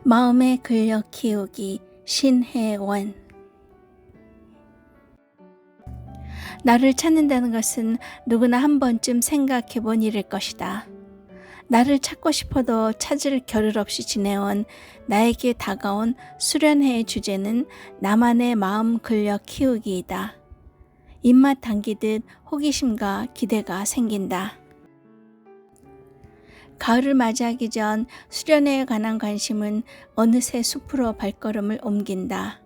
마음의 근력 키우기 신혜원. 나를 찾는다는 것은 누구나 한 번쯤 생각해 본 일일 것이다. 나를 찾고 싶어도 찾을 겨를 없이 지내온 나에게 다가온 수련회의 주제는 나만의 마음 근력 키우기이다. 입맛 당기듯 호기심과 기대가 생긴다. 가을을 맞이하기 전 수련회에 관한 관심은 어느새 숲으로 발걸음을 옮긴다.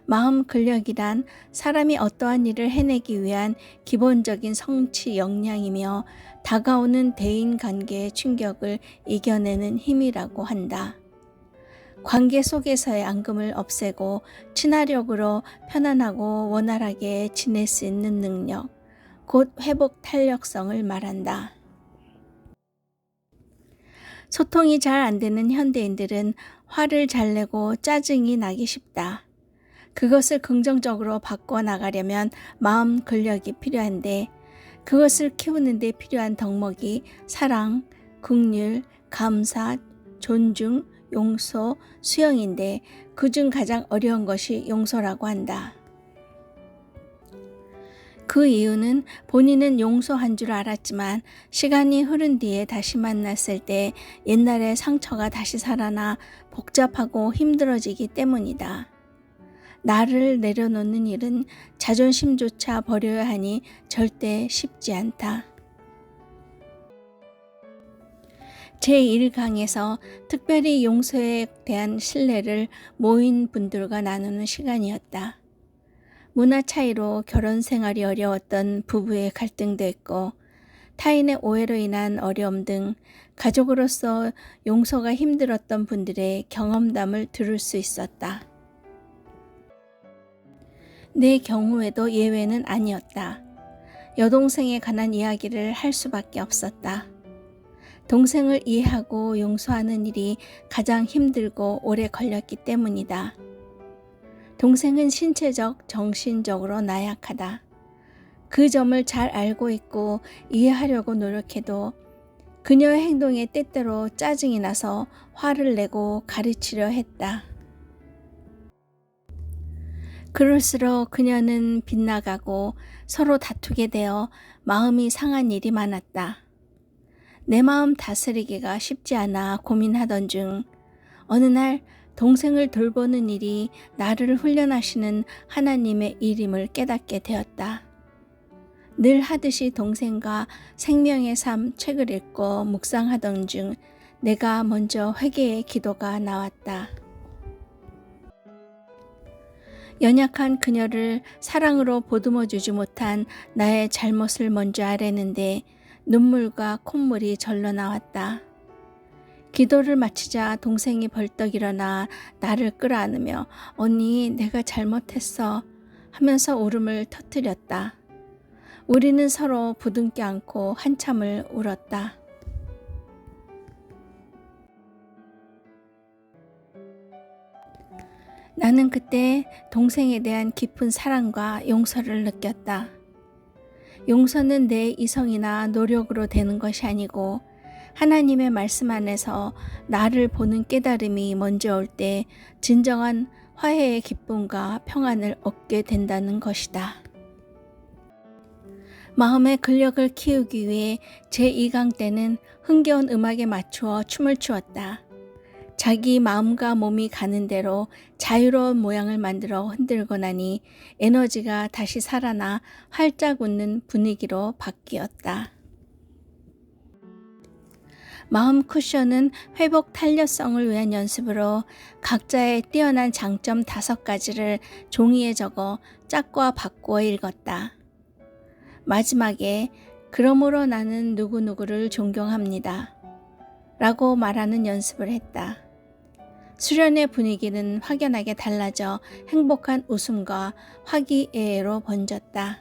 마음 근력이란 사람이 어떠한 일을 해내기 위한 기본적인 성취 역량이며 다가오는 대인관계의 충격을 이겨내는 힘이라고 한다. 관계 속에서의 앙금을 없애고 친화력으로 편안하고 원활하게 지낼 수 있는 능력, 곧 회복 탄력성을 말한다. 소통이 잘 안 되는 현대인들은 화를 잘 내고 짜증이 나기 쉽다. 그것을 긍정적으로 바꿔나가려면 마음 근력이 필요한데 그것을 키우는 데 필요한 덕목이 사랑, 긍휼, 감사, 존중, 용서, 수용인데 그중 가장 어려운 것이 용서라고 한다. 그 이유는 본인은 용서한 줄 알았지만 시간이 흐른 뒤에 다시 만났을 때 옛날의 상처가 다시 살아나 복잡하고 힘들어지기 때문이다. 나를 내려놓는 일은 자존심조차 버려야 하니 절대 쉽지 않다. 제1강에서 특별히 용서에 대한 신뢰를 모인 분들과 나누는 시간이었다. 문화 차이로 결혼 생활이 어려웠던 부부의 갈등도 있고 타인의 오해로 인한 어려움 등 가족으로서 용서가 힘들었던 분들의 경험담을 들을 수 있었다. 내 경우에도 예외는 아니었다. 여동생에 관한 이야기를 할 수밖에 없었다. 동생을 이해하고 용서하는 일이 가장 힘들고 오래 걸렸기 때문이다. 동생은 신체적, 정신적으로 나약하다. 그 점을 잘 알고 있고 이해하려고 노력해도 그녀의 행동에 때때로 짜증이 나서 화를 내고 가르치려 했다. 그럴수록 그녀는 빗나가고 서로 다투게 되어 마음이 상한 일이 많았다. 내 마음 다스리기가 쉽지 않아 고민하던 중 어느 날 동생을 돌보는 일이 나를 훈련하시는 하나님의 일임을 깨닫게 되었다. 늘 하듯이 동생과 생명의 삶 책을 읽고 묵상하던 중 내가 먼저 회개의 기도가 나왔다. 연약한 그녀를 사랑으로 보듬어 주지 못한 나의 잘못을 먼저 아뢰는데 눈물과 콧물이 절로 나왔다. 기도를 마치자 동생이 벌떡 일어나 나를 끌어안으며 언니 내가 잘못했어 하면서 울음을 터뜨렸다. 우리는 서로 부둥켜 안고 한참을 울었다. 나는 그때 동생에 대한 깊은 사랑과 용서를 느꼈다. 용서는 내 이성이나 노력으로 되는 것이 아니고 하나님의 말씀 안에서 나를 보는 깨달음이 먼저 올 때 진정한 화해의 기쁨과 평안을 얻게 된다는 것이다. 마음의 근력을 키우기 위해 제2강 때는 흥겨운 음악에 맞추어 춤을 추었다. 자기 마음과 몸이 가는 대로 자유로운 모양을 만들어 흔들고 나니 에너지가 다시 살아나 활짝 웃는 분위기로 바뀌었다. 마음 쿠션은 회복 탄력성을 위한 연습으로 각자의 뛰어난 장점 5가지를 종이에 적어 짝과 바꾸어 읽었다. 마지막에 그러므로 나는 누구누구를 존경합니다. 라고 말하는 연습을 했다. 수련의 분위기는 확연하게 달라져 행복한 웃음과 화기애애로 번졌다.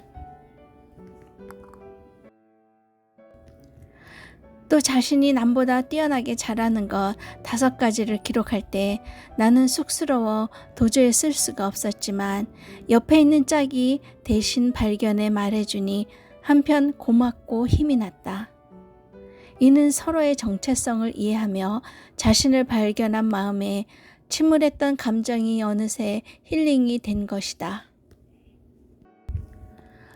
또 자신이 남보다 뛰어나게 잘하는 것 5가지를 기록할 때 나는 쑥스러워 도저히 쓸 수가 없었지만 옆에 있는 짝이 대신 발견해 말해주니 한편 고맙고 힘이 났다. 이는 서로의 정체성을 이해하며 자신을 발견한 마음에 침울했던 감정이 어느새 힐링이 된 것이다.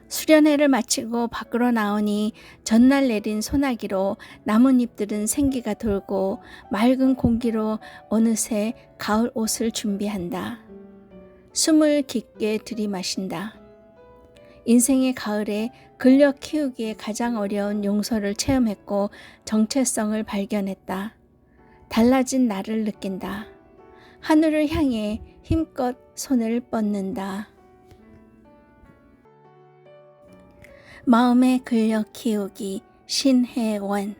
수련회를 마치고 밖으로 나오니 전날 내린 소나기로 나뭇잎들은 생기가 돌고 맑은 공기로 어느새 가을 옷을 준비한다. 숨을 깊게 들이마신다. 인생의 가을에 근력 키우기에 가장 어려운 용서를 체험했고 정체성을 발견했다. 달라진 나를 느낀다. 하늘을 향해 힘껏 손을 뻗는다. 마음의 근력 키우기 신혜원.